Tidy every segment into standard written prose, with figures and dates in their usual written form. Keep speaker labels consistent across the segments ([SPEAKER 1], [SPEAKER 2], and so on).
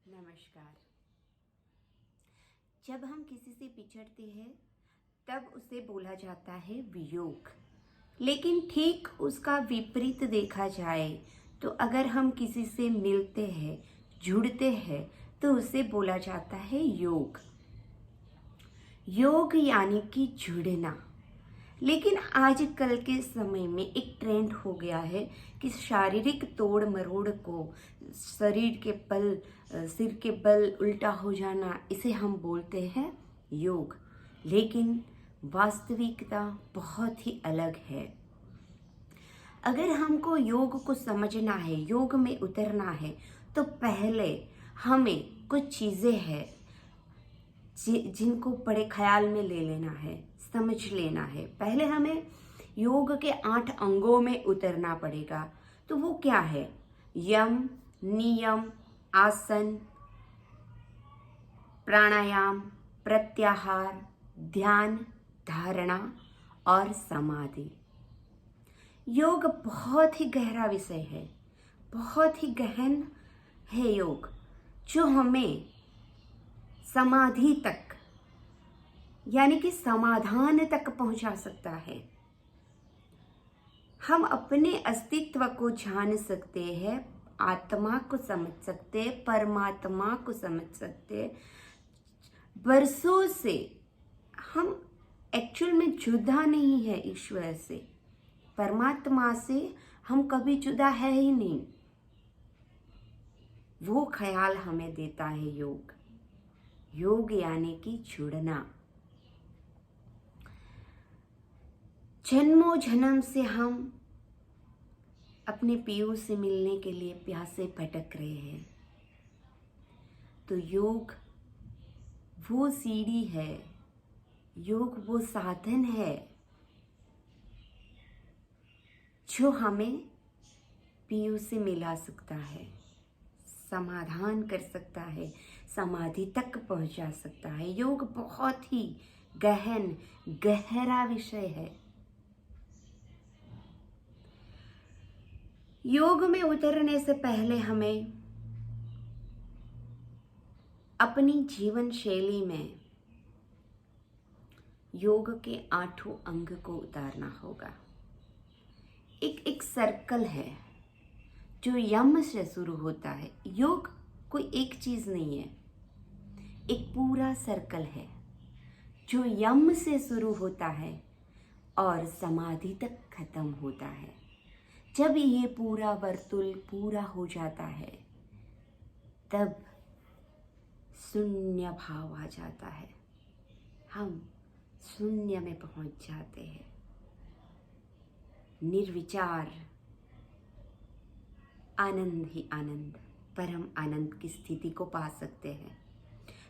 [SPEAKER 1] नमस्कार। जब हम किसी से बिछड़ते हैं तब उसे बोला जाता है वियोग। लेकिन ठीक उसका विपरीत देखा जाए तो अगर हम किसी से मिलते हैं, जुड़ते हैं तो उसे बोला जाता है योग। योग यानी कि जुड़ना। लेकिन आजकल के समय में एक ट्रेंड हो गया है कि शारीरिक तोड़ मरोड़ को सिर के बल उल्टा हो जाना, इसे हम बोलते हैं योग। लेकिन वास्तविकता बहुत ही अलग है। अगर हमको योग को समझना है, योग में उतरना है, तो पहले हमें कुछ चीज़ें हैं जिनको बड़े ख्याल में ले लेना है, समझ लेना है। पहले हमें योग के 8 अंगों में उतरना पड़ेगा। तो वो क्या है? यम, नियम, आसन, प्राणायाम, प्रत्याहार, ध्यान, धारणा और समाधि। योग बहुत ही गहरा विषय है, बहुत ही गहन है योग, जो हमें समाधि तक यानी कि समाधान तक पहुंचा सकता है। हम अपने अस्तित्व को जान सकते हैं, आत्मा को समझ सकते हैं, परमात्मा को समझ सकते हैं। बरसों से हम एक्चुअल में जुदा नहीं है ईश्वर से, परमात्मा से हम कभी जुदा है ही नहीं। वो ख्याल हमें देता है योग। योग यानी कि जुड़ना। जन्मों जन्म से हम अपने पियो से मिलने के लिए प्यासे भटक रहे हैं। तो योग वो सीढ़ी है, योग वो साधन है जो हमें पियो से मिला सकता है, समाधान कर सकता है, समाधि तक पहुंचा सकता है। योग बहुत ही गहन गहरा विषय है। योग में उतरने से पहले हमें अपनी जीवन शैली में योग के 8 अंग को उतारना होगा। एक सर्कल है जो यम से शुरू होता है। योग कोई एक चीज नहीं है, एक पूरा सर्कल है जो यम से शुरू होता है और समाधि तक खत्म होता है। जब ये पूरा वर्तुल पूरा हो जाता है तब शून्य भाव आ जाता है। हम शून्य में पहुंच जाते हैं। निर्विचार आनंद ही आनंद, परम आनंद की स्थिति को पा सकते हैं।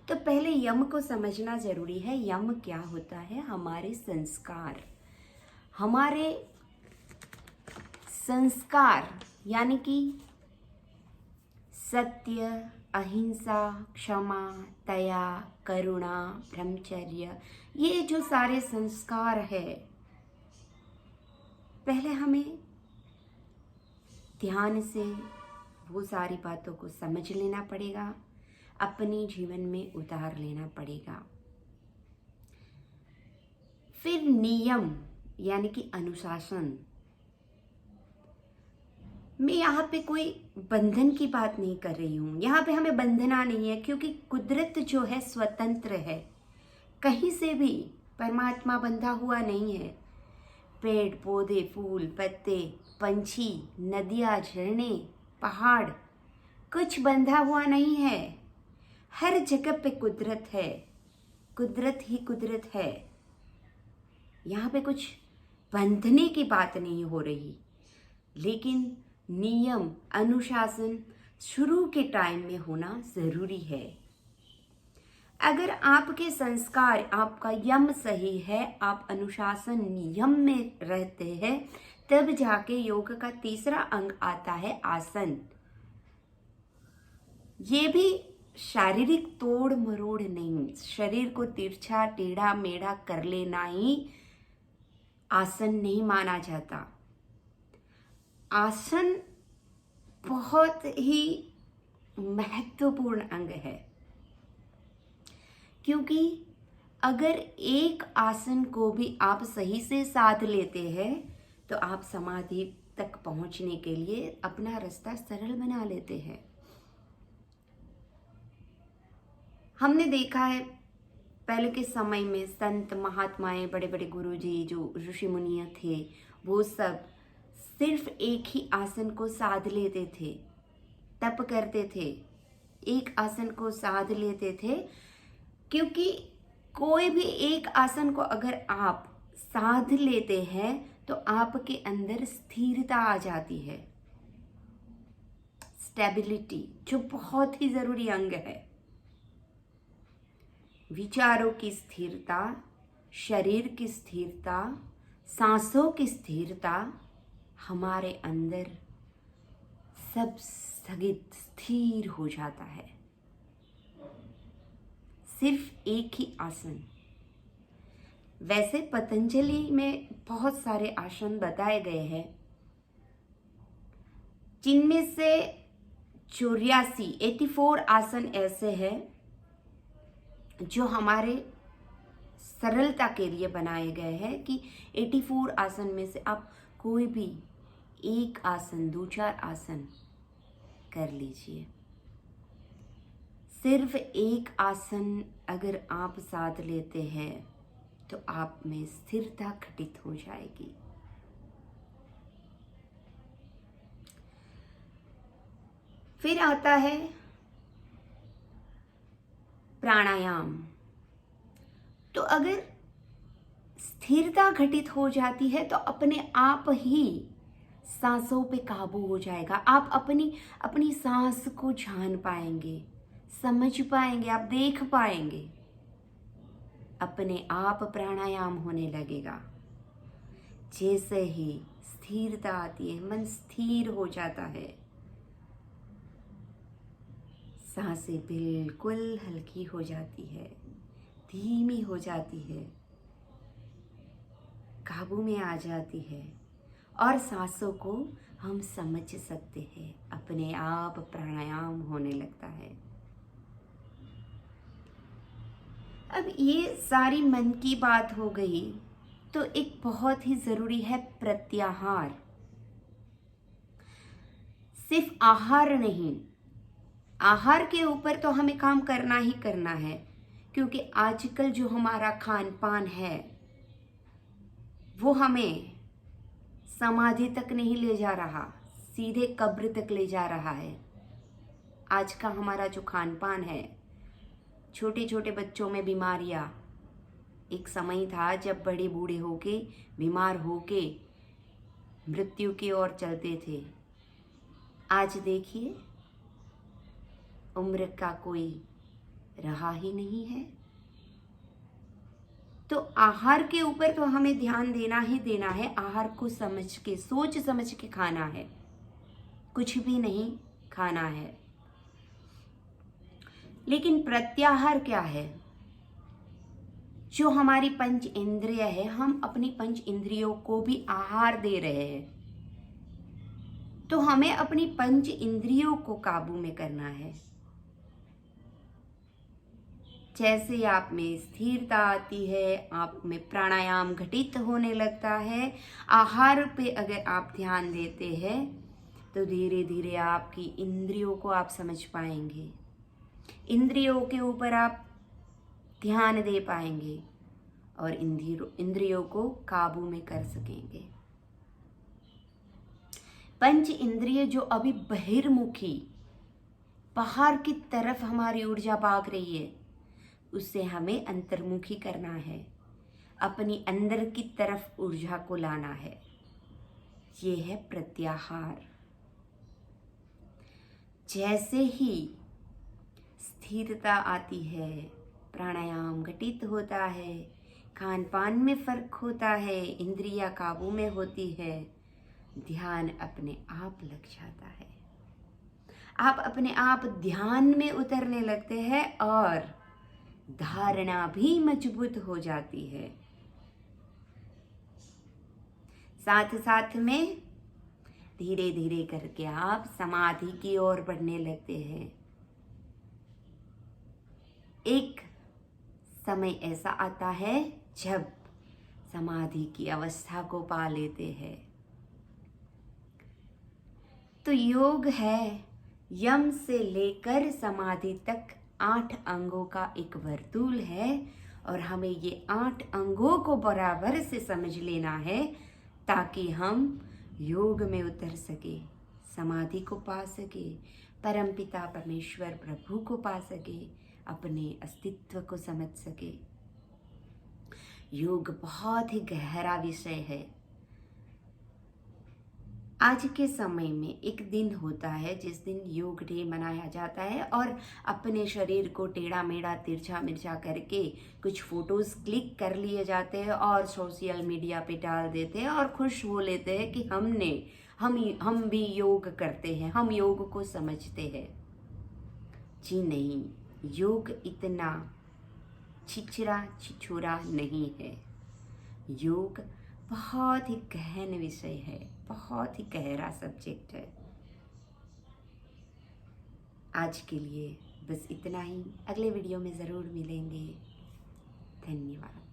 [SPEAKER 1] तो पहले यम को समझना जरूरी है। यम क्या होता है? हमारे संस्कार यानी कि सत्य, अहिंसा, क्षमा, दया, करुणा, ब्रह्मचर्य, ये जो सारे संस्कार है, पहले हमें ध्यान से वो सारी बातों को समझ लेना पड़ेगा, अपने जीवन में उतार लेना पड़ेगा। फिर नियम यानी कि अनुशासन। मैं यहाँ पे कोई बंधन की बात नहीं कर रही हूँ। यहाँ पे हमें बंधना नहीं है, क्योंकि कुदरत जो है स्वतंत्र है। कहीं से भी परमात्मा बंधा हुआ नहीं है। पेड़ पौधे, फूल पत्ते, पंछी, नदियाँ, झरने, पहाड़, कुछ बंधा हुआ नहीं है। हर जगह पे कुदरत है, कुदरत ही कुदरत है। यहाँ पे कुछ बंधने की बात नहीं हो रही। लेकिन नियम, अनुशासन शुरू के टाइम में होना जरूरी है। अगर आपके संस्कार, आपका यम सही है, आप अनुशासन नियम में रहते हैं, तब जाके योग का तीसरा अंग आता है आसन। ये भी शारीरिक तोड़ मरोड़ नहीं, शरीर को तिरछा टेढ़ा मेढ़ा कर लेना ही आसन नहीं माना जाता। आसन बहुत ही महत्वपूर्ण अंग है, क्योंकि अगर एक आसन को भी आप सही से साध लेते हैं तो आप समाधि तक पहुंचने के लिए अपना रास्ता सरल बना लेते हैं। हमने देखा है पहले के समय में संत महात्माएं, बड़े बड़े गुरुजी, जो ऋषि मुनिया थे, वो सब सिर्फ एक ही आसन को साध लेते थे, तप करते थे, एक आसन को साध लेते थे। क्योंकि कोई भी एक आसन को अगर आप साध लेते हैं तो आपके अंदर स्थिरता आ जाती है, स्टेबिलिटी, जो बहुत ही जरूरी अंग है। विचारों की स्थिरता, शरीर की स्थिरता, सांसों की स्थिरता, हमारे अंदर सब स्थगित स्थिर हो जाता है। सिर्फ एक ही आसन। वैसे पतंजलि में बहुत सारे आसन बताए गए हैं, जिनमें से 84 आसन ऐसे हैं जो हमारे सरलता के लिए बनाए गए हैं कि 84 आसन में से आप कोई भी एक आसन, 2-4 आसन कर लीजिए। सिर्फ एक आसन अगर आप साध लेते हैं तो आप में स्थिरता घटित हो जाएगी। फिर आता है प्राणायाम। तो अगर स्थिरता घटित हो जाती है तो अपने आप ही सांसों पे काबू हो जाएगा। आप अपनी सांस को जान पाएंगे, समझ पाएंगे, आप देख पाएंगे, अपने आप प्राणायाम होने लगेगा। जैसे ही स्थिरता आती है, मन स्थिर हो जाता है, सांसें बिल्कुल हल्की हो जाती है, धीमी हो जाती है, काबू में आ जाती है और सांसों को हम समझ सकते हैं, अपने आप प्राणायाम होने लगता है। अब ये सारी मन की बात हो गई, तो एक बहुत ही जरूरी है प्रत्याहार। सिर्फ आहार नहीं, आहार के ऊपर तो हमें काम करना ही करना है, क्योंकि आजकल जो हमारा खान पान है वो हमें समाधि तक नहीं ले जा रहा, सीधे कब्र तक ले जा रहा है। आज का हमारा जो खान पान है, छोटे छोटे बच्चों में बीमारियां। एक समय था जब बड़े बूढ़े होके, बीमार होके मृत्यु की ओर चलते थे। आज देखिए, उम्र का कोई रहा ही नहीं है। तो आहार के ऊपर तो हमें ध्यान देना ही देना है। आहार को समझ के, सोच समझ के खाना है, कुछ भी नहीं खाना है। लेकिन प्रत्याहार क्या है? जो हमारी पंच इंद्रिय है, हम अपनी पंच इंद्रियों को भी आहार दे रहे हैं। तो हमें अपनी पंच इंद्रियों को काबू में करना है। जैसे आप में स्थिरता आती है, आप में प्राणायाम घटित होने लगता है, आहार पे अगर आप ध्यान देते हैं तो धीरे धीरे आपकी इंद्रियों को आप समझ पाएंगे, इंद्रियों के ऊपर आप ध्यान दे पाएंगे और इंद्रियों को काबू में कर सकेंगे। पंच इंद्रिय जो अभी बहिर्मुखी, बाहर की तरफ हमारी ऊर्जा भाग रही है, उससे हमें अंतर्मुखी करना है, अपनी अंदर की तरफ ऊर्जा को लाना है। ये है प्रत्याहार। जैसे ही स्थिरता आती है, प्राणायाम घटित होता है, खान पान में फर्क होता है, इंद्रियां काबू में होती है, ध्यान अपने आप लग जाता है। आप अपने आप ध्यान में उतरने लगते हैं और धारणा भी मजबूत हो जाती है। साथ साथ में धीरे धीरे करके आप समाधि की ओर बढ़ने लगते हैं। एक समय ऐसा आता है जब समाधि की अवस्था को पा लेते हैं। तो योग है यम से लेकर समाधि तक 8 अंगों का एक वर्तुल है और हमें ये 8 अंगों को बराबर से समझ लेना है ताकि हम योग में उतर सके, समाधि को पा सके, परमपिता परमेश्वर प्रभु को पा सके, अपने अस्तित्व को समझ सके। योग बहुत ही गहरा विषय है। आज के समय में एक दिन होता है जिस दिन योग डे मनाया जाता है और अपने शरीर को टेढ़ा मेढ़ा तिरछा मिर्चा करके कुछ फोटोज क्लिक कर लिए जाते हैं और सोशल मीडिया पे डाल देते हैं और खुश हो लेते हैं कि हम भी योग करते हैं, हम योग को समझते हैं। जी नहीं, योग इतना छिछरा छिछोरा नहीं है। योग बहुत ही गहन विषय है, बहुत ही गहरा सब्जेक्ट है। आज के लिए बस इतना ही। अगले वीडियो में ज़रूर मिलेंगे। धन्यवाद।